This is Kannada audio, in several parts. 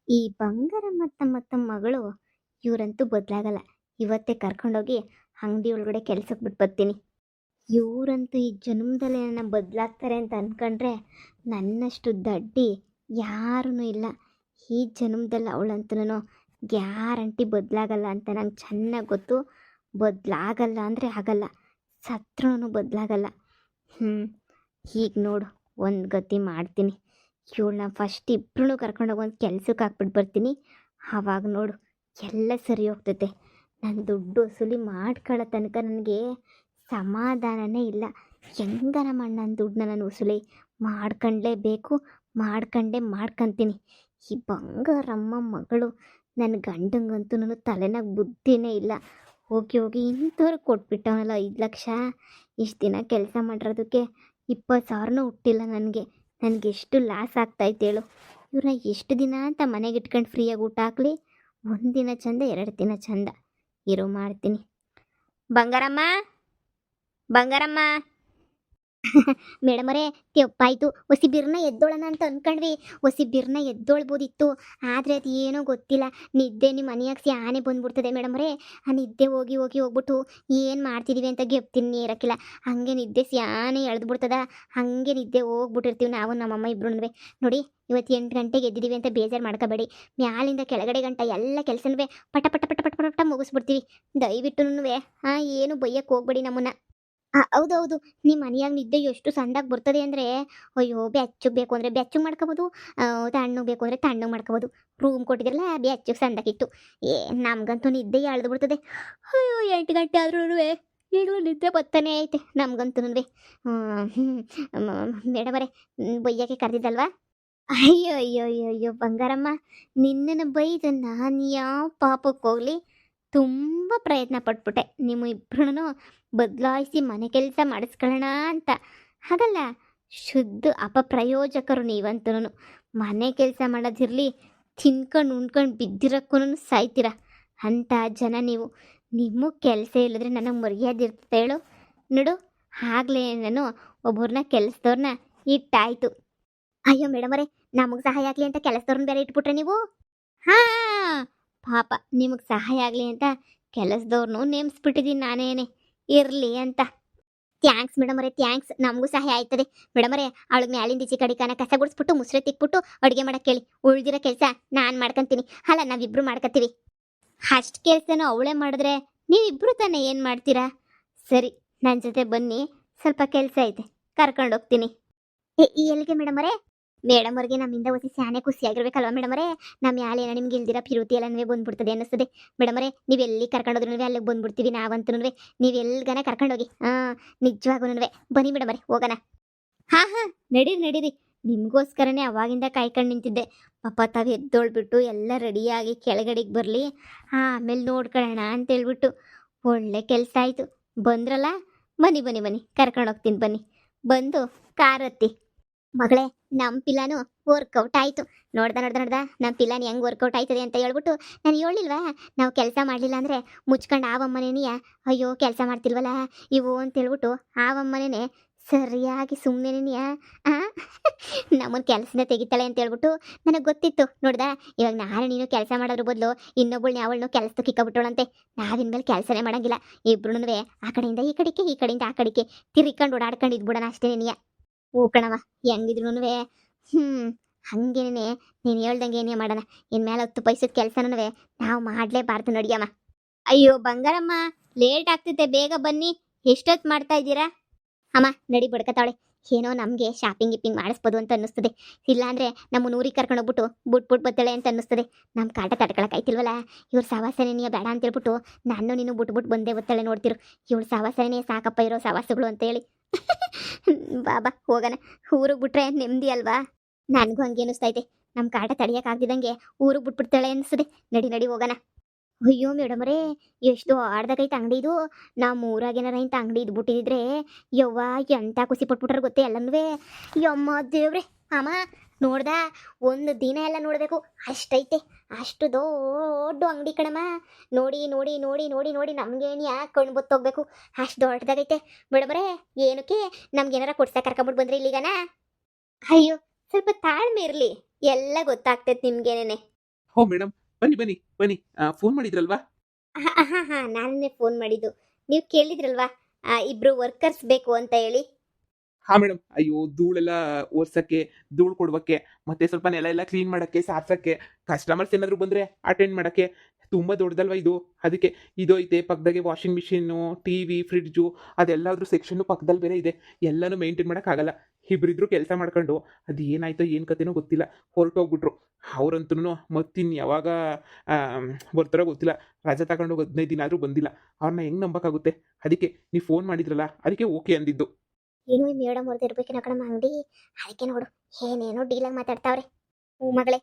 ಈ ಬಂಗಾರ ಮತ್ತು ಮಗಳು ಇವರಂತೂ ಬದಲಾಗಲ್ಲ. ಇವತ್ತೇ ಕರ್ಕೊಂಡೋಗಿ ಅಂಗಡಿ ಒಳಗಡೆ ಕೆಲ್ಸಕ್ಕೆ ಬಿಟ್ಟು ಬರ್ತೀನಿ. ಇವರಂತೂ ಈ ಜನ್ಮದಲ್ಲಿ ನನ್ನ ಬದಲಾಗ್ತಾರೆ ಅಂತ ಅನ್ಕೊಂಡ್ರೆ ನನ್ನಷ್ಟು ದಡ್ಡಿ ಯಾರೂ ಇಲ್ಲ. ಈ ಜನ್ಮದಲ್ಲಿ ಅವಳಂತೂ ಗ್ಯಾರಂಟಿ ಬದಲಾಗಲ್ಲ ಅಂತ ನಂಗೆ ಚೆನ್ನಾಗಿ ಗೊತ್ತು. ಬದಲಾಗಲ್ಲ ಅಂದರೆ ಆಗಲ್ಲ, ಸತ್ರೂ ಬದಲಾಗಲ್ಲ. ಈಗ ನೋಡು, ಒಂದು ಗತಿ ಮಾಡ್ತೀನಿ. ಇವಳನ್ನ ಫಸ್ಟ್ ಇಬ್ಬರೂ ಕರ್ಕೊಂಡೋಗಿ ಒಂದು ಕೆಲ್ಸಕ್ಕೆ ಹಾಕ್ಬಿಟ್ಟು ಬರ್ತೀನಿ. ಆವಾಗ ನೋಡು ಎಲ್ಲ ಸರಿ ಹೋಗ್ತೈತೆ. ನಾನು ದುಡ್ಡು ವಸೂಲಿ ಮಾಡ್ಕೊಳ್ಳೋ ತನಕ ನನಗೆ ಸಮಾಧಾನನೇ ಇಲ್ಲ. ಹೆಂಗನ ಮಾಡಿ ನನ್ನ ದುಡ್ಡನ್ನ ನಾನು ವಸೂಲಿ ಮಾಡ್ಕೊಂಡ್ಲೇಬೇಕು, ಮಾಡ್ಕೊಂತೀನಿ. ಈ ಬಂಗಾರಮ್ಮ ಮಗಳು ನನ್ನ ಗಂಡಂಗಂತೂ ನಾನು ತಲೆನಾಗ ಬುದ್ಧಿನೇ ಇಲ್ಲ. ಹೋಗಿ ಹೋಗಿ ಇಂಥವ್ರಿಗೆ ಕೊಟ್ಬಿಟ್ಟವನಲ್ಲ 5 ಲಕ್ಷ. ಇಷ್ಟು ದಿನ ಕೆಲಸ ಮಾಡಿರೋದಕ್ಕೆ 20,000 ಹುಟ್ಟಿಲ್ಲ ನನಗೆ. ನನಗೆಷ್ಟು ಲಾಸ್ ಆಗ್ತಾಯಿತ್ತು ಹೇಳು. ಇವ್ರನ್ನ ಎಷ್ಟು ದಿನ ಅಂತ ಮನೆಗೆ ಇಟ್ಕೊಂಡು ಫ್ರೀಯಾಗಿ ಊಟ ಹಾಕ್ಲಿ? 1 ದಿನ ಚಂದ, 2 ದಿನ ಚಂದ ಇರೋ ಮಾಡ್ತೀನಿ. ಬಂಗಾರಮ್ಮ, ಬಂಗಾರಮ್ಮ. ಮೇಡಮರೇ, ತೆಪ್ಪಾಯ್ತು. ಹೊಸಿ ಬಿರ್ನ ಎದ್ದೋಳಣ ಅಂತ ಅಂದ್ಕೊಂಡ್ವಿ. ಹೊಸಿ ಬಿರ್ನ ಎದ್ದೋಳ್ಬೋದಿತ್ತು, ಆದರೆ ಅದು ಏನೋ ಗೊತ್ತಿಲ್ಲ. ನಿದ್ದೆ ನಿಮ್ಮ ಮನೆಯಾಗ ಆನೆ ಬಂದ್ಬಿಡ್ತದೆ ಮೇಡಮರೇ. ಆ ನಿದ್ದೆ ಹೋಗ್ಬಿಟ್ಟು ಏನು ಮಾಡ್ತಿದ್ದೀವಿ ಅಂತ ಗೆಪ್ತೀನಿ ಇರೋಕ್ಕಿಲ್ಲ. ಹಾಗೆ ನಿದ್ದೆ ಸ್ಯಾನೆ ಎಳ್ದುಬಿಡ್ತದ. ಹಾಗೆ ನಿದ್ದೆ ಹೋಗ್ಬಿಟ್ಟಿರ್ತೀವಿ ನಾವು ನಮ್ಮಮ್ಮ ಇಬ್ರು. ನೋಡಿ, ಇವತ್ತು 8 ಗಂಟೆಗೆ ಎದ್ದಿದ್ದೀವಿ ಅಂತ ಬೇಜಾರು ಮಾಡ್ಕೋಬೇಡಿ. ಮ್ಯಾಲಿಂದ ಕೆಳಗಡೆ ಗಂಟ ಎಲ್ಲ ಕೆಲಸನೂ ಪಟ ಪಟ ಪಟ ಪಟ ಪಟ ಮುಗಿಸ್ಬಿಡ್ತೀವಿ. ದಯವಿಟ್ಟು ಏನು ಬೈಯಕ್ಕೆ ಹೋಗ್ಬೇಡಿ ನಮ್ಮನ್ನ. ಹೌದೌದು, ನಿಮ್ಮ ಮನೆಯಾಗ ನಿದ್ದೆ ಎಷ್ಟು ಸಂದಾಗಿ ಬರ್ತದೆ ಅಂದರೆ, ಅಯ್ಯೋ ಬೆಚ್ಚಗೆ ಬೇಕು ಅಂದರೆ ಬೆಚ್ಚಗೆ ಮಾಡ್ಕೋಬೋದು, ತಣ್ಣಗೆ ಬೇಕು ಅಂದರೆ ತಣ್ಣಗೆ ಮಾಡ್ಕೋಬೋದು. ರೂಮ್ ಕೊಟ್ಟಿದ್ರಲ್ಲ ಬೆಚ್ಚಗೆ ಸಂದಾಗಿತ್ತು. ನಮಗಂತೂ ನಿದ್ದೆ ಎಳ್ದು ಬಿಡ್ತದೆ. ಅಯ್ಯೋ 8 ಗಂಟೆ ಆದ್ರೂ ಈಗಲೂ ನಿದ್ದೆ ಬರ್ತಾನೆ ಐತೆ ನಮಗಂತೂ. ಮೇಡಮರೇ, ಬೈಯಕ್ಕೆ ಕರೆದಿದ್ದಲ್ವಾ? ಅಯ್ಯೋ ಅಯ್ಯೋ ಅಯ್ಯೋ ಅಯ್ಯೋ ಬಂಗಾರಮ್ಮ, ನಿನ್ನನ್ನು ಬೈದು ನಾನು ಯಾವ ಪಾಪಕ್ಕೆ ಹೋಗಲಿ. ತುಂಬ ಪ್ರಯತ್ನ ಪಟ್ಬಿಟ್ಟೆ ನಿಮ್ಮ ಇಬ್ಬರೂ ಬದಲಾಯಿಸಿ ಮನೆ ಕೆಲಸ ಮಾಡಿಸ್ಕೊಳ್ಳೋಣ ಅಂತ. ಹಾಗಲ್ಲ, ಶುದ್ಧ ಅಪಪ್ರಯೋಜಕರು ನೀವಂತೂ. ಮನೆ ಕೆಲಸ ಮಾಡೋದಿರಲಿ, ತಿನ್ಕೊಂಡು ಉಣ್ಕೊಂಡು ಬಿದ್ದಿರೋಕ್ಕೂ ಸಾಯ್ತೀರ ಅಂಥ ಜನ ನೀವು. ನಿಮಗೆ ಕೆಲಸ ಇಲ್ಲದ್ರೆ ನನಗೆ ಮರ್ಯಾದೆ ಇರ್ತದೆ ಹೇಳು. ನೋಡು, ಆಗಲೇ ನಾನು ಒಬ್ಬರನ್ನ ಕೆಲಸದವ್ರನ್ನ ಇಟ್ಟಾಯಿತು. ಅಯ್ಯೋ ಮೇಡಮರೇ, ನಮಗೆ ಸಹಾಯ ಆಗಲಿ ಅಂತ ಕೆಲಸದವ್ರನ್ನ ಬೇರೆ ಇಟ್ಬಿಟ್ರೆ ನೀವು? ಹಾಂ, ಪಾಪ ನಿಮಗೆ ಸಹಾಯ ಆಗಲಿ ಅಂತ ಕೆಲಸದವ್ರನ್ನೂ ನೇಮಿಸ್ಬಿಟ್ಟಿದ್ದೀನಿ ನಾನೇನೆ, ಇರಲಿ ಅಂತ. ಥ್ಯಾಂಕ್ಸ್ ಮೇಡಮರೇ, ಥ್ಯಾಂಕ್ಸ್. ನಮಗೂ ಸಹಾಯ ಆಯ್ತದೆ ಮೇಡಮರೇ. ಅವಳಿಗೆ ಮ್ಯಾಲಿಂದ ಈಚೆ ಕಡಿಕಾನ ಕಸ ಗುಡಿಸ್ಬಿಟ್ಟು ಮುಸ್ರೆ ತಿಕ್ಬಿಟ್ಟು ಅಡುಗೆ ಮಾಡಕ್ಕೆ ಹೇಳಿ. ಉಳ್ದಿರೋ ಕೆಲಸ ನಾನು ಮಾಡ್ಕೊತೀನಿ. ಅಲ್ಲ, ನಾವಿಬ್ಬರು ಮಾಡ್ಕೊತೀವಿ. ಅಷ್ಟು ಕೆಲಸನೂ ಅವಳೇ ಮಾಡಿದ್ರೆ ನೀವಿಬ್ಬರು ತಾನೇ ಏನು ಮಾಡ್ತೀರಾ? ಸರಿ, ನನ್ನ ಜೊತೆ ಬನ್ನಿ, ಸ್ವಲ್ಪ ಕೆಲಸ ಐತೆ, ಕರ್ಕೊಂಡು ಹೋಗ್ತೀನಿ. ಎಲ್ಲಿಗೆ ಮೇಡಮರೇ? ಮೇಡಮರ್ಗೆ ನಮ್ಮಿಂದ ಹೊಸಿ ಸ್ಯಾನೆ ಖುಷಿಯಾಗಿರ್ಬೇಕಲ್ವ ಮೇಡಮರೇ? ನಮ್ಮ ಯಾಲೇನ ನಿಮ್ಗೆ ಇಲ್ದಿರ ಪಿರುತಿ ಎಲ್ಲನೂ ಬಂದ್ಬಿಡ್ತದೆ ಅನ್ನಿಸ್ತದೆ ಮೇಡಮರೇ. ನೀವೆಲ್ಲಿ ಕರ್ಕೊಂಡೋದ್ರೂ ಅಲ್ಲಿಗೆ ಬಂದ್ಬಿಡ್ತೀವಿ ನಾವಂತೂ. ನೀವು ಎಲ್ಗನ ಕರ್ಕೊಂಡೋಗಿ. ನಿಜವಾಗೂ ಬನ್ನಿ ಮೇಡಮರೇ, ಹೋಗೋಣ. ಹಾಂ, ನಡೀರಿ. ನಿಮಗೋಸ್ಕರನೇ ಅವಾಗಿಂದ ಕಾಯ್ಕೊಂಡು ನಿಂತಿದ್ದೆ. ಪಾಪ ತಾವು ಎದ್ದೋಳ್ಬಿಟ್ಟು ಎಲ್ಲ ರೆಡಿಯಾಗಿ ಕೆಳಗಡೆಗೆ ಬರಲಿ, ಆಮೇಲೆ ನೋಡ್ಕೊಳ್ಳೋಣ ಅಂತೇಳ್ಬಿಟ್ಟು. ಒಳ್ಳೆ ಕೆಲಸ ಆಯಿತು, ಬಂದ್ರಲ್ಲ. ಬನ್ನಿ, ಕರ್ಕೊಂಡೋಗ್ತೀನಿ. ಬನ್ನಿ, ಬಂದು ಕಾರ್ ಹತ್ತಿ. ಮಗಳೇ, ನಮ್ಮ ಪಿಲ್ಲಾನು ವರ್ಕೌಟ್ ಆಯಿತು. ನೋಡ್ದ ನಮ್ಮ ಪಿಲ್ಲಾನು ಹೆಂಗೆ ವರ್ಕೌಟ್ ಆಯ್ತದೆ ಅಂತ ಹೇಳ್ಬಿಟ್ಟು ನಾನು ಹೇಳಿಲ್ವಾ? ನಾವು ಕೆಲಸ ಮಾಡಲಿಲ್ಲ ಅಂದರೆ ಮುಚ್ಕೊಂಡು ಆವಮ್ಮನೇನಿಯ ಅಯ್ಯೋ ಕೆಲಸ ಮಾಡ್ತಿಲ್ವಲ್ಲ ಇವು ಅಂತೇಳ್ಬಿಟ್ಟು ಆವಮ್ಮನೇ ಸರಿಯಾಗಿ ಸುಮ್ಮನೆನಿಯ ನಮ್ಮನ್ನು ಕೆಲಸನ ತೆಗಿತಾಳೆ ಅಂತ ಹೇಳ್ಬಿಟ್ಟು ನನಗೆ ಗೊತ್ತಿತ್ತು. ನೋಡ್ದ, ಇವಾಗ ನಾನು ನೀನು ಕೆಲಸ ಮಾಡೋದ್ರ ಬದಲು ಇನ್ನೊಬ್ಬಳನ್ನ ಅವಳನ್ನು ಕೆಲಸಕ್ಕೆ ಕಿಕ್ಕಬಿಟ್ಟೋಳಂತೆ. ನಾವಿನ್ಮೇಲೆ ಕೆಲಸನೇ ಮಾಡೋಂಗಿಲ್ಲ. ಇಬ್ರು ಆ ಕಡೆಯಿಂದ ಈ ಕಡೆಗೆ, ಈ ಕಡೆಯಿಂದ ಆ ಕಡೆಗೆ ತಿರ್ಕೊಂಡು ಓಡಾಡ್ಕೊಂಡು ಇದ್ಬಿಡೋಣ ಅಷ್ಟೇ ನೀಯ. ಹ್ಞೂ ಕಣವ, ಹೆಂಗಿದ್ರು ಹಂಗೇನೆ ನೀನು ಹೇಳ್ದಂಗೆ ಏನೇ ಮಾಡೋಣ. ಇನ್ಮೇಲೆ 10 ಪೈಸದ ಕೆಲಸನೂ ನಾವು ಮಾಡಲೇಬಾರ್ದು ನಡಿಯಮ್ಮ. ಅಯ್ಯೋ ಬಂಗಾರಮ್ಮ, ಲೇಟ್ ಆಗ್ತೈತೆ, ಬೇಗ ಬನ್ನಿ. ಎಷ್ಟೊತ್ತು ಮಾಡ್ತಾ ಇದ್ದೀರಾ? ಅಮ್ಮ ನಡಿ, ಬಡ್ಕತಾವಳೆ. ಏನೋ ನಮಗೆ ಶಾಪಿಂಗ್ ಗಿಪ್ಪಿಂಗ್ ಮಾಡಿಸ್ಬೋದು ಅಂತ ಅನ್ನಿಸ್ತದೆ. ಇಲ್ಲಾಂದರೆ ನಮ್ಮ ಊರಿಗೆ ಕರ್ಕೊಂಡೋಗ್ಬಿಟ್ಟು ಬಿಟ್ಬಿಟ್ಟು ಬತ್ತಾಳೆ ಅಂತ ಅನ್ನಿಸ್ತದೆ. ನಮ್ಮ ಕಾಟ ತಡ್ಕೊಳಕ್ಕಾಯ್ತಿಲ್ವಲ್ಲ. ಇವ್ರ ಸವಾಸನೇ ಬೇಡ ಅಂತೇಳ್ಬಿಟ್ಟು ನಾನು ನೀನು ಬಿಟ್ಬಿಟ್ಟು ಬಂದೇ ಬತ್ತಾಳೆ. ನೋಡ್ತಿರು, ಇವಳು ಸವಾಸನೇ ಸಾಕಪ್ಪ ಇರೋ ಸವಾಸಗಳು ಅಂತೇಳಿ. ಬಾಬಾ ಹೋಗೋಣ. ಊರಿಗೆ ಬಿಟ್ರೆ ನೆಮ್ಮದಿ ಅಲ್ವಾ? ನನಗೂ ಹಂಗೆ ಅನ್ನಿಸ್ತೈತೆ. ನಮ್ಮ ಕಾಟ ತಡಿಯೋಕ್ಕಾಗ್ದಿದ್ದಂಗೆ ಊರಿಗೆ ಬಿಟ್ಬಿಡ್ತಾಳೆ ಅನಿಸ್ತದೆ. ನಡಿ ಹೋಗೋಣ. ಅಯ್ಯೋ ಮೇಡಮರೇ, ಎಷ್ಟು ಆಡ್ದಾಗೈತೆ ಅಂಗಡಿ ಇದು. ನಮ್ಮ ಊರಾಗೇನಾರ ಇಂಥ ಅಂಗಡಿ ಇದ್ಬಿಟ್ಟಿದ್ರೆ ಯವ್ವ ಎಂಥ ಖುಷಿ ಪಟ್ಬಿಟ್ರೆ ಗೊತ್ತೇ ಎಲ್ಲನೂ. ಯಮ್ಮ ದೇವ್ರೆ. ಅಮ್ಮ ನೋಡ್ದ, ಒಂದು ದಿನ ಎಲ್ಲ ನೋಡಬೇಕು ಅಷ್ಟೈತೆ. ಅಷ್ಟು ದೊಡ್ಡ ಅಂಗಡಿ ಕಣಮ್ಮ. ನೋಡಿ ನಮ್ಗೇನು ಯಾಕೆ ಕಣ್ಣು ಬತ್ತೋಗ್ಬೇಕು, ಅಷ್ಟು ದೊಡ್ಡದಾಗೈತೆ. ಮೇಡಮರೇ, ಏನಕ್ಕೆ ನಮ್ಗೇನಾರ ಕೊಡ್ಸಕ್ಕೆ ಕರ್ಕೊಂಬಿಟ್ಟು ಬಂದ್ರಿ ಇಲ್ಲಿಗನ? ಅಯ್ಯೋ ಸ್ವಲ್ಪ ತಾಳ್ಮೆ ಇರಲಿ, ಎಲ್ಲ ಗೊತ್ತಾಗ್ತೈತೆ ನಿಮ್ಗೇನೇನೆ. ಹೋ ಮೇಡಮ್, ಬನ್ನಿ ಬನ್ನಿ ಬನ್ನಿ. ಫೋನ್ ಮಾಡಿದ್ರಲ್ವಾ? ಹಾಂ ಹಾಂ ಹಾಂ ನಾನೇ ಫೋನ್ ಮಾಡಿದ್ದು. ನೀವು ಕೇಳಿದ್ರಲ್ವಾ ಇಬ್ಬರು ವರ್ಕರ್ಸ್ ಬೇಕು ಅಂತ ಹೇಳಿ. ಹಾ ಮೇಡಮ್. ಅಯ್ಯೋ, ಧೂಳೆಲ್ಲ ಒರ್ಸಕ್ಕೆ, ಧೂಳು ಕೊಡ್ವಕ್ಕೆ, ಮತ್ತೆ ಸ್ವಲ್ಪ ನೆಲ ಎಲ್ಲ ಕ್ಲೀನ್ ಮಾಡಕ್ಕೆ, ಸಾರ್ಸಕ್ಕೆ, ಕಸ್ಟಮರ್ಸ್ ಏನಾದ್ರು ಬಂದ್ರೆ ಅಟೆಂಡ್ ಮಾಡಕ್ಕೆ. ತುಂಬಾ ದೊಡ್ಡದಲ್ವಾ ಇದು? ಅದಕ್ಕೆ. ಇದು ಐತೆ ಪಕ್ಕದಾಗೆ ವಾಷಿಂಗ್ ಮಿಷಿನ್ನು, ಟಿವಿ, ಫ್ರಿಡ್ಜು, ಅದೆಲ್ಲದ್ರ ಸೆಕ್ಷನ್ನು ಪಕ್ಕದಲ್ಲಿ ಬೇರೆ ಇದೆ. ಎಲ್ಲಾನು ಮೇಂಟೈನ್ ಮಾಡಕ್ಕಾಗಲ್ಲ. ಇಬ್ರಿದ್ರು ಕೆಲಸ ಮಾಡ್ಕೊಂಡು ಅದು ಏನಾಯ್ತೋ ಏನು ಕತೆನೋ ಗೊತ್ತಿಲ್ಲ, ಹೊರಟೋಗ್ಬಿಟ್ರು. ಅವ್ರಂತೂ ಮತ್ತಿನ್ ಯಾವಾಗ ಬರ್ತಾರೋ ಗೊತ್ತಿಲ್ಲ. ರಜೆ ತಗೊಂಡು 15 ದಿನ ಆದ್ರೂ ಬಂದಿಲ್ಲ. ಅವ್ರನ್ನ ಹೆಂಗ್ ನಂಬಕ್ಕಾಗುತ್ತೆ? ಅದಕ್ಕೆ ನೀವು ಫೋನ್ ಮಾಡಿದ್ರಲ್ಲ, ಅದಕ್ಕೆ ಓಕೆ ಅಂದಿದ್ದು. ಏನೋ ಈ ಮೇಡಮ್ ಅವ್ರದ್ದು ಇರ್ಬೇಕಿನ ಕಣಮ್ಮ ಅಂಗಡಿ. ಅದಕ್ಕೆ ನೋಡು ಏನೇನೋ ಡೀಲಾಗಿ ಮಾತಾಡ್ತಾವ್ರೆ. ಹ್ಞೂ ಮಗಳೇ,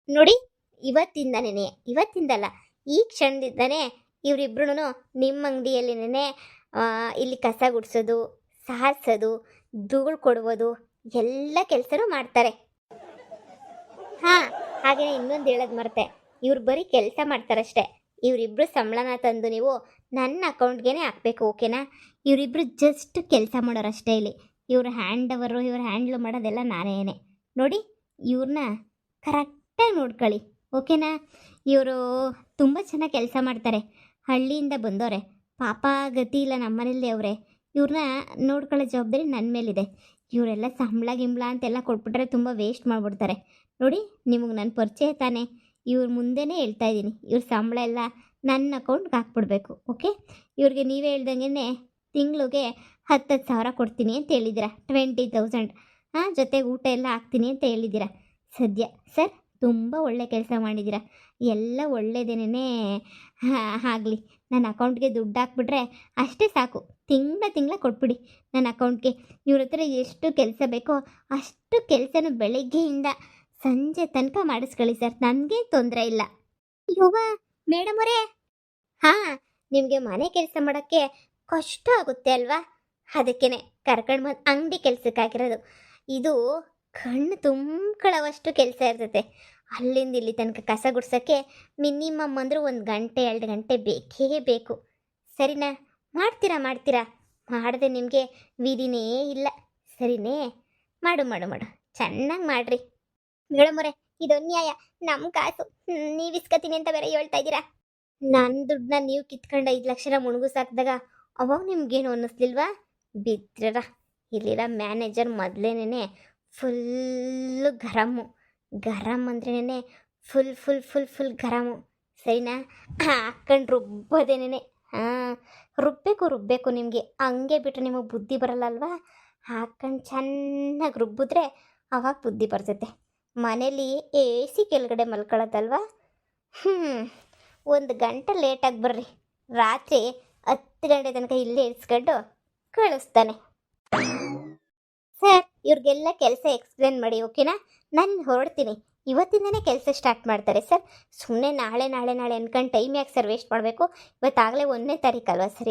ನೋಡಿ, ಇವತ್ತಿಂದಲ್ಲ, ಈ ಕ್ಷಣದಿಂದನೇ ಇವರಿಬ್ರು ನಿಮ್ಮ ಅಂಗಡಿಯಲ್ಲಿನೇ ಇಲ್ಲಿ ಕಸ ಗುಡಿಸೋದು, ಸಾರಿಸೋದು, ಧೂಳು ಕೊಡುವುದು ಎಲ್ಲ ಕೆಲಸನೂ ಮಾಡ್ತಾರೆ. ಹಾಂ, ಹಾಗೆ ಇನ್ನೊಂದು ಹೇಳೋದು ಮರ್ತೆ, ಇವ್ರು ಬರೀ ಕೆಲಸ ಮಾಡ್ತಾರಷ್ಟೇ. ಇವರಿಬ್ರು ಸಂಬಳನ ತಂದು ನೀವು ನನ್ನ ಅಕೌಂಟ್ಗೆ ಹಾಕಬೇಕು, ಓಕೆನಾ? ಇವರಿಬ್ರು ಜಸ್ಟ್ ಕೆಲಸ ಮಾಡೋರಷ್ಟೇ ಇಲ್ಲಿ. ಇವ್ರ ಹ್ಯಾಂಡ್ಲ್ ಮಾಡೋದೆಲ್ಲ ನಾನೇನೆ. ನೋಡಿ, ಇವ್ರನ್ನ ಕರೆಕ್ಟಾಗಿ ನೋಡ್ಕೊಳ್ಳಿ, ಓಕೆನಾ? ಇವರು ತುಂಬ ಚೆನ್ನಾಗಿ ಕೆಲಸ ಮಾಡ್ತಾರೆ. ಹಳ್ಳಿಯಿಂದ ಬಂದವರೆ, ಪಾಪ ಗತಿ ಇಲ್ಲ, ನಮ್ಮನೇಲಿ ಅವರೇ. ಇವ್ರನ್ನ ನೋಡ್ಕೊಳ್ಳೋ ಜವಾಬ್ದಾರಿ ನನ್ನ ಮೇಲಿದೆ. ಇವರೆಲ್ಲ ಸಂಬಳ ಅಂತೆಲ್ಲ ಕೊಟ್ಬಿಟ್ರೆ ತುಂಬ ವೇಸ್ಟ್ ಮಾಡಿಬಿಡ್ತಾರೆ. ನೋಡಿ, ನಿಮಗೆ ನನ್ನ ಪರಿಚಯ ತಾನೆ, ಇವ್ರ ಮುಂದೆನೇ ಹೇಳ್ತಾ ಇದ್ದೀನಿ, ಇವ್ರ ಸಂಬಳ ಎಲ್ಲ ನನ್ನ ಅಕೌಂಟ್ಗೆ ಹಾಕ್ಬಿಡ್ಬೇಕು, ಓಕೆ? ಇವ್ರಿಗೆ ನೀವೇ ಹೇಳ್ದಂಗೆ ತಿಂಗಳಿಗೆ 10,000 ಕೊಡ್ತೀನಿ ಅಂತ ಹೇಳಿದ್ದೀರಾ, 20,000. ಹಾಂ, ಜೊತೆಗೆ ಊಟ ಎಲ್ಲ ಹಾಕ್ತೀನಿ ಅಂತ ಹೇಳಿದ್ದೀರಾ. ಸದ್ಯ ಸರ್, ತುಂಬ ಒಳ್ಳೆ ಕೆಲಸ ಮಾಡಿದ್ದೀರಾ. ಎಲ್ಲ ಒಳ್ಳೆಯದೇನೇ ಆಗಲಿ. ನನ್ನ ಅಕೌಂಟ್ಗೆ ದುಡ್ಡು ಹಾಕ್ಬಿಟ್ರೆ ಅಷ್ಟೇ ಸಾಕು. ತಿಂಗಳ ಕೊಟ್ಬಿಡಿ ನನ್ನ ಅಕೌಂಟ್ಗೆ. ಇವ್ರ ಹತ್ರ ಎಷ್ಟು ಕೆಲಸ ಬೇಕೋ ಅಷ್ಟು ಕೆಲಸನೂ ಬೆಳಗ್ಗೆಯಿಂದ ಸಂಜೆ ತನಕ ಮಾಡಿಸ್ಕೊಳ್ಳಿ ಸರ್, ನನಗೆ ತೊಂದರೆ ಇಲ್ಲ. ಯುವ ಮೇಡಮ್ ಅವರೇ, ಹಾಂ, ನಿಮಗೆ ಮನೆ ಕೆಲಸ ಮಾಡೋಕ್ಕೆ ಕಷ್ಟ ಆಗುತ್ತೆ ಅಲ್ವಾ? ಅದಕ್ಕೇ ಕರ್ಕೊಂಡು ಬಂದು ಅಂಗಡಿ ಕೆಲಸಕ್ಕಾಗಿರೋದು. ಇದು ಕಣ್ಣು ತುಂಬ್ಕೊಳ್ಳೋವಷ್ಟು ಕೆಲಸ ಇರ್ತೈತೆ. ಅಲ್ಲಿಂದ ಇಲ್ಲಿ ತನಕ ಕಸ ಗುಡ್ಸೋಕ್ಕೆ ಮಿನಿಮಮ್ ಅಂದರೂ 1 ಗಂಟೆ 2 ಗಂಟೆ ಬೇಕೇ ಬೇಕು. ಸರಿನಾ? ಮಾಡ್ತೀರಾ? ಮಾಡದೆ ನಿಮಗೆ ವಿಧಿನೇ ಇಲ್ಲ. ಸರಿನೇ? ಮಾಡು ಚೆನ್ನಾಗಿ ಮಾಡಿರಿ. ಮೇಡಮ್ ಅವರೇ, ಇದು ಅನ್ಯಾಯ. ನಮ್ಮ ಕಾಸು ನೀವು ಇಸ್ಕತೀನಿ ಅಂತ ಬೇರೆ ಹೇಳ್ತಾ ಇದ್ದೀರಾ. ನನ್ನ ದುಡ್ಡನ್ನ ನೀವು ಕಿತ್ಕೊಂಡು 5 ಲಕ್ಷನ ಮುಳುಗಿಸಾಕಿದಾಗ ಅವಾಗ ನಿಮ್ಗೇನು ಅನ್ನಿಸ್ಲಿಲ್ವಾ? ಬಿದ್ರರ. ಇಲ್ಲಿರೋ ಮ್ಯಾನೇಜರ್ ಮೊದಲೇನೆ ಫುಲ್ಲು ಗರಂ ಅಂದ್ರೇನೆ ಫುಲ್ ಗರಮು. ಸರಿನಾ? ಹಾಕ್ಕೊಂಡು ರುಬ್ಬೋದೇನೆ. ಹಾಂ, ರುಬ್ಬೇಕು ನಿಮಗೆ. ಹಂಗೆ ಬಿಟ್ಟರೆ ನಿಮಗೆ ಬುದ್ಧಿ ಬರಲ್ಲ ಅಲ್ವಾ? ಹಾಕ್ಕೊಂಡು ಚೆನ್ನಾಗಿ ರುಬ್ಬಿದ್ರೆ ಅವಾಗ ಬುದ್ಧಿ ಬರ್ತೈತೆ. ಮನೇಲಿ ಎ ಸಿ ಕೆಳಗಡೆ ಮಲ್ಕೊಳ್ಳೋದಲ್ವಾ? 1 ಗಂಟೆ ಲೇಟಾಗಿ ಬರ್ರಿ, ರಾತ್ರಿ 10 ಗಂಟೆ ತನಕ ಇಲ್ಲೇ ಇರಿಸ್ಕೊಂಡು ಕಳಿಸ್ತಾನೆ. ಸರ್, ಇವ್ರಿಗೆಲ್ಲ ಕೆಲಸ ಎಕ್ಸ್ಪ್ಲೇನ್ ಮಾಡಿ, ಓಕೆನಾ? ನಾನು ಹೊರಡ್ತೀನಿ. ಇವತ್ತಿಂದನೇ ಕೆಲಸ ಸ್ಟಾರ್ಟ್ ಮಾಡ್ತಾರೆ ಸರ್. ಸುಮ್ಮನೆ ನಾಳೆ ಅನ್ಕೊಂಡು ಟೈಮ್ ಯಾಕೆ ಸರ್ ವೇಸ್ಟ್ ಮಾಡಬೇಕು? ಇವತ್ತಾಗಲೇ 1ನೇ ತಾರೀಕು ಅಲ್ವಾ ಸರ್?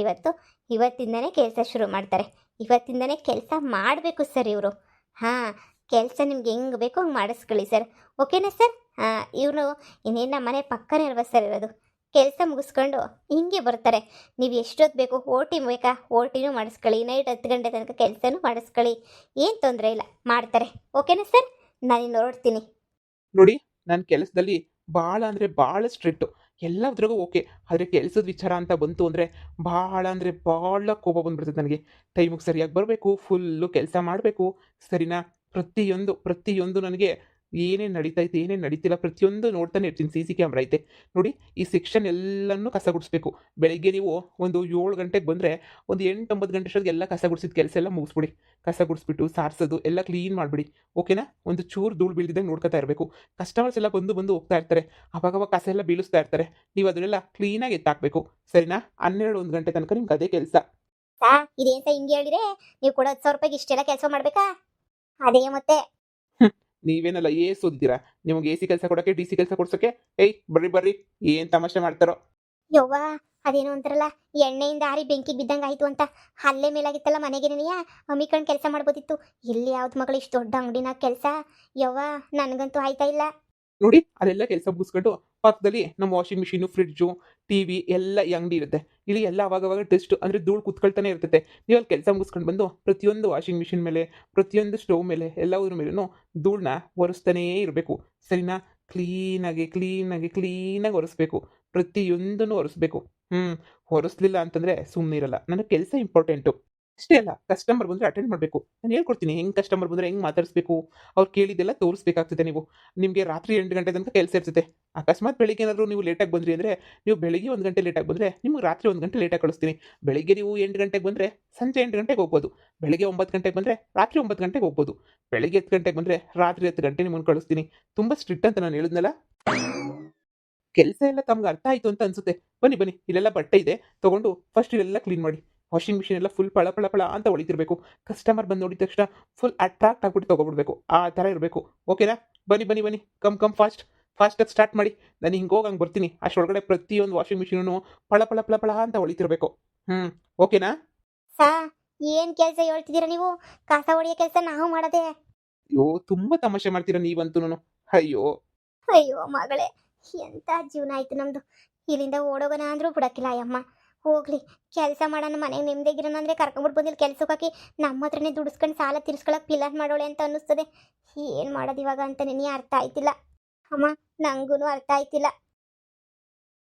ಇವತ್ತಿಂದನೇ ಕೆಲಸ ಶುರು ಮಾಡ್ತಾರೆ. ಇವತ್ತಿಂದನೇ ಕೆಲಸ ಮಾಡಬೇಕು ಸರ್ ಇವರು. ಹಾಂ, ಕೆಲಸ ನಿಮ್ಗೆ ಹೆಂಗೆ ಬೇಕೋ ಹಂಗೆ ಮಾಡಿಸ್ಕೊಳ್ಳಿ ಸರ್, ಓಕೆನಾ ಸರ್? ಇವರು ಇನ್ನೇನು ನಮ್ಮ ಮನೆ ಪಕ್ಕನೇ ಅಲ್ವಾ ಸರ್ ಇರೋದು. ಕೆಲಸ ಮುಗಿಸ್ಕೊಂಡು ಹಿಂಗೆ ಬರ್ತಾರೆ. ನೀವು ಎಷ್ಟೊತ್ತು ಬೇಕು, ಓಟಿನೂ ಮಾಡಿಸ್ಕೊಳ್ಳಿ. ನೈಟ್ 10 ಗಂಟೆ ತನಕ ಕೆಲಸನೂ ಮಾಡಿಸ್ಕೊಳ್ಳಿ, ಏನು ತೊಂದರೆ ಇಲ್ಲ, ಮಾಡ್ತಾರೆ. ಓಕೆನಾ ಸರ್? ನಾನಿನ್ನು ಹೊರಡ್ತೀನಿ. ನೋಡಿ, ನನ್ನ ಕೆಲಸದಲ್ಲಿ ಭಾಳ ಅಂದರೆ ಭಾಳ ಸ್ಟ್ರಿಕ್ಟು. ಎಲ್ಲದ್ರಾಗೂ ಓಕೆ. ಆದರೆ ಕೆಲಸದ ವಿಚಾರ ಅಂತ ಬಂತು ಅಂದರೆ ಭಾಳ ಕೋಪ ಬಂದ್ಬಿಡ್ತದೆ ನನಗೆ. ಟೈಮಿಗೆ ಸರಿಯಾಗಿ ಬರಬೇಕು, ಫುಲ್ಲು ಕೆಲಸ ಮಾಡಬೇಕು, ಸರಿನಾ? ಪ್ರತಿಯೊಂದು ನನಗೆ ಏನೇನು ನಡೀತೈತೆ, ಏನೇನು ನಡೀತಿಲ್ಲ ಪ್ರತಿಯೊಂದು ನೋಡ್ತಾನೆ ಇರ್ತೀನಿ. CC ಕ್ಯಾಮ್ರಾ ಐತೆ ನೋಡಿ. ಈ ಸೆಕ್ಷನ್ ಎಲ್ಲನೂ ಕಸ ಗುಡಿಸ್ಬೇಕು. ಬೆಳಗ್ಗೆ ನೀವು ಒಂದು 7 ಗಂಟೆಗೆ ಬಂದರೆ ಒಂದು 8-9 ಗಂಟೆ ಅಷ್ಟೊತ್ತಿಗೆ ಎಲ್ಲ ಕಸ ಗುಡಿಸಿದ ಕೆಲಸ ಎಲ್ಲ ಮುಗಿಸ್ಬಿಡಿ. ಕಸ ಗುಡಿಸ್ಬಿಟ್ಟು ಸಾರಿಸೋದು ಎಲ್ಲ ಕ್ಲೀನ್ ಮಾಡಿಬಿಡಿ, ಓಕೆನಾ? ಒಂದು ಚೂರು ಧೂಳು ಬೀಳ್ದಿದ್ದಂಗೆ ನೋಡ್ಕೊತಾ ಇರಬೇಕು. ಕಸ್ಟಮರ್ಸ್ ಎಲ್ಲ ಬಂದು ಹೋಗ್ತಾ ಇರ್ತಾರೆ, ಅವಾಗವಾಗ ಕಸ ಎಲ್ಲ ಬೀಳಿಸ್ತಾ ಇರ್ತಾರೆ. ನೀವು ಅದನ್ನೆಲ್ಲ ಕ್ಲೀನಾಗಿ ಎತ್ತಾಕಬೇಕು, ಸರಿನಾ? 12-1 ಗಂಟೆ ತನಕ ನಿಮ್ಗೆ ಅದೇ ಕೆಲಸ. ಇದೇಂತ ಹಿಂಗೆ ಹೇಳಿದ್ರೆ ನೀವು ಕೊಡೋ 10,000 ರೂಪಾಯಿಗೆ ಇಷ್ಟೆಲ್ಲ ಕೆಲಸ ಮಾಡಬೇಕಾ? ಅದೇ ಮತ್ತೆ ನೀವೇನಲ್ಲ ಓದಿದ್ದೀರಾ? ನಿಮಗೆ AC ಕೆಲಸ ಕೊಡೋಕ್ಕೆ, DC ಕೆಲಸ ಕೊಡ್ಸೋಕ್ಕೆ? ಏಯ್ ಬರ್ರಿ, ಏನು ತಮಾಷೆ ಮಾಡ್ತಾರೋ? ಯವ್ವ, ಅದೇನೋ ಅಂತಾರಲ್ಲ, ಎಣ್ಣೆಯಿಂದ ಆರಿ ಬೆಂಕಿಗೆ ಬಿದ್ದಂಗೆ ಆಯಿತು ಅಂತ. ಅಲ್ಲೇ ಮೇಲಾಗಿತ್ತಲ್ಲ ಮನೆಗೇನೆಯಾ ಹಮ್ಮಿಕೊಂಡು ಕೆಲಸ ಮಾಡ್ಬೋದಿತ್ತು. ಇಲ್ಲಿ ಯಾವ್ದು ಮಗಳು ಇಷ್ಟು ದೊಡ್ಡ ಅಂಗಡಿನಾಗ ಕೆಲಸ? ಯವ್ವ, ನನಗಂತೂ ಆಯ್ತಾ ಇಲ್ಲ. ನೋಡಿ, ಅಲ್ಲೆಲ್ಲ ಕೆಲಸ ಮುಗಿಸ್ಕೊಂಡು ಪಕ್ಕದಲ್ಲಿ ನಮ್ಮ ವಾಷಿಂಗ್ ಮಿಷಿನು, ಫ್ರಿಡ್ಜು, ಟಿವಿ ಎಲ್ಲ ಈ ಅಂಗಡಿ ಇರುತ್ತೆ. ಇಲ್ಲಿ ಎಲ್ಲ ಅವಾಗವಾಗ ಟೆಸ್ಟ್ ಅಂದರೆ ಧೂಳು ಕೂತ್ಕೊಳ್ತಾನೆ ಇರ್ತೈತೆ. ನೀವು ಅಲ್ಲಿ ಕೆಲಸ ಮುಗಿಸ್ಕೊಂಡು ಬಂದು ಪ್ರತಿಯೊಂದು ವಾಷಿಂಗ್ ಮಿಷಿನ್ ಮೇಲೆ, ಪ್ರತಿಯೊಂದು ಸ್ಟವ್ ಮೇಲೆ, ಎಲ್ಲದ್ರ ಮೇಲೂ ಧೂಳನ್ನ ಒರೆಸ್ತಾನೇ ಇರಬೇಕು, ಸರಿನಾ? ಕ್ಲೀನಾಗಿ ಒರೆಸ್ಬೇಕು. ಪ್ರತಿಯೊಂದನ್ನು ಒರೆಸ್ಬೇಕು. ಹ್ಞೂ. ಒರೆಸ್ಲಿಲ್ಲ ಅಂತಂದರೆ ಸುಮ್ಮನಿರಲ್ಲ. ನನಗೆ ಕೆಲಸ ಇಂಪಾರ್ಟೆಂಟು. ಅಷ್ಟೇ ಅಲ್ಲ, ಕಸ್ಟಮರ್ ಬಂದರೆ ಅಟೆಂಡ್ ಮಾಡಬೇಕು. ನಾನು ಹೇಳ್ಕೊಡ್ತೀನಿ ಹೆಂಗೆ ಕಸ್ಟಮರ್ ಬಂದರೆ ಹೆಂಗೆ ಮಾತಾಡಿಸ್ಬೇಕು. ಅವ್ರು ಕೇಳಿದ್ದೆಲ್ಲ ತೋರಿಸ್ಬೇಕಾಗ್ತದೆ ನೀವು. ನಿಮಗೆ ರಾತ್ರಿ 8 ಗಂಟೆ ತನಕ ಕೆಲಸ ಇರ್ತದೆ. ಅಕಸ್ಮಾತ್ ಬೆಳಿಗ್ಗೆ ಏನಾದರೂ ನೀವು ಲೇಟಾಗಿ ಬಂದ್ರಿ ಅಂದರೆ, ನೀವು ಬೆಳಿಗ್ಗೆ 1 ಗಂಟೆ ಲೇಟಾಗಿ ಬಂದರೆ, ನಿಮ್ಗೆ ರಾತ್ರಿ 1 ಗಂಟೆ ಲೇಟಾಗಿ ಕಳಿಸ್ತೀನಿ. ಬೆಳಿಗ್ಗೆ ನೀವು 8 ಗಂಟೆಗೆ ಬಂದರೆ, ಸಂಜೆ 8 ಗಂಟೆಗೆ ಹೋಗ್ಬೋದು. ಬೆಳಿಗ್ಗೆ 9 ಗಂಟೆಗೆ ಬಂದರೆ, ರಾತ್ರಿ 9 ಗಂಟೆಗೆ ಹೋಗ್ಬೋದು. ಬೆಳಿಗ್ಗೆ 10 ಗಂಟೆಗೆ ಬಂದರೆ, ರಾತ್ರಿ 10 ಗಂಟೆ ನಿಮ್ಮನ್ನು ಕಳಿಸ್ತೀನಿ. ತುಂಬ ಸ್ಟ್ರಿಕ್ಟ್ ಅಂತ ನಾನು ಹೇಳಿದ್ನಲ್ಲ. ಕೆಲಸ ಎಲ್ಲ ತಮ್ಗೆ ಅರ್ಥ ಆಯಿತು ಅಂತ ಅನ್ಸುತ್ತೆ. ಬನ್ನಿ ಇಲ್ಲೆಲ್ಲ ಬಟ್ಟೆ ಇದೆ. ತೊಗೊಂಡು ಫಸ್ಟ್ ಇಲ್ಲೆಲ್ಲ ಕ್ಲೀನ್ ಮಾಡಿ. ವಾಷಿಂಗ್ ಮಿಷಿನ್ ಎಲ್ಲ ಫುಲ್ ಪಳ ಪಳ ಪಳ ಅಂತ ಹೊಳಿತಿರ್ಬೇಕು. ಕಸ್ಟಮರ್ ಬಂದು ನೋಡಿದ ತಕ್ಷಣ ಫುಲ್ ಅಟ್ರಾಕ್ಟ್ ಆಗ್ಬಿಟ್ಟು ತೊಗೊಬಿಡ್ಬೇಕು. ಆ ಥರ ಇರಬೇಕು. ಓಕೆನಾ? ಬನ್ನಿ. ಕಮ್ ಫಾಸ್ಟಾಗಿ ಸ್ಟಾರ್ಟ್ ಮಾಡಿ. ನಾನು ಹಿಂಗೆ ಹೋಗಂಗೆ ಬರ್ತೀನಿ. ಅಷ್ಟರೊಳಗಡೆ ಪ್ರತಿಯೊಂದು ವಾಷಿಂಗ್ ಮಿಷಿನೂ ಪಳ ಪಳ ಪಳ ಪಳ ಅಂತ ಹೊಳಿತಿರ್ಬೇಕು. ಓಕೆನಾ? ಸಾ ಏನು ಕೆಲಸ ಹೇಳ್ತಿದ್ದೀರಾ ನೀವು? ಕಸ ಹೊಡೆಯೋ ಕೆಲಸ ನಾವು ಮಾಡೋದೇ. ಅಯ್ಯೋ, ತುಂಬ ತಮಾಷೆ ಮಾಡ್ತೀರಾ ನೀವಂತೂನು. ಅಯ್ಯೋ. ಅಯ್ಯೋ ಮಗಳೇ, ಎಂಥ ಜೀವನ ಆಯ್ತು ನಮ್ಮದು. ಇಲ್ಲಿಂದ ಓಡೋಗೋಣ ಅಂದರೂ ಬಿಡಕ್ಕಿಲ್ಲ ಅಯ್ಯಮ್ಮ. ಹೋಗ್ಲಿ, ಕೆಲಸ ಮಾಡೋಣ, ಮನೆಗೆ ನೆಮ್ಮದಿಗಿರೋಣ ಅಂದರೆ ಕರ್ಕೊಂಬಿಟ್ಟು ಬಂದಿಲ್ಲಿ ಕೆಲ್ಸಕ್ಕೆ ಹಾಕಿ ನಮ್ಮ ಹತ್ರನೇ ದುಡಿಸ್ಕೊಂಡು ಸಾಲ ತೀರಿಸ್ಕೊಳಕ್ಕೆ ಪಿಲ್ಲರ್ ಮಾಡೋಳೆ ಅಂತ ಅನ್ನಿಸ್ತದೆ. ಏನು ಮಾಡೋದು ಇವಾಗ ಅಂತ ನನಗೆ ಅರ್ಥ ಆಯ್ತಿಲ್ಲ ಅಮ್ಮ. ನನಗೂ ಅರ್ಥ ಆಯ್ತಿಲ್ಲ.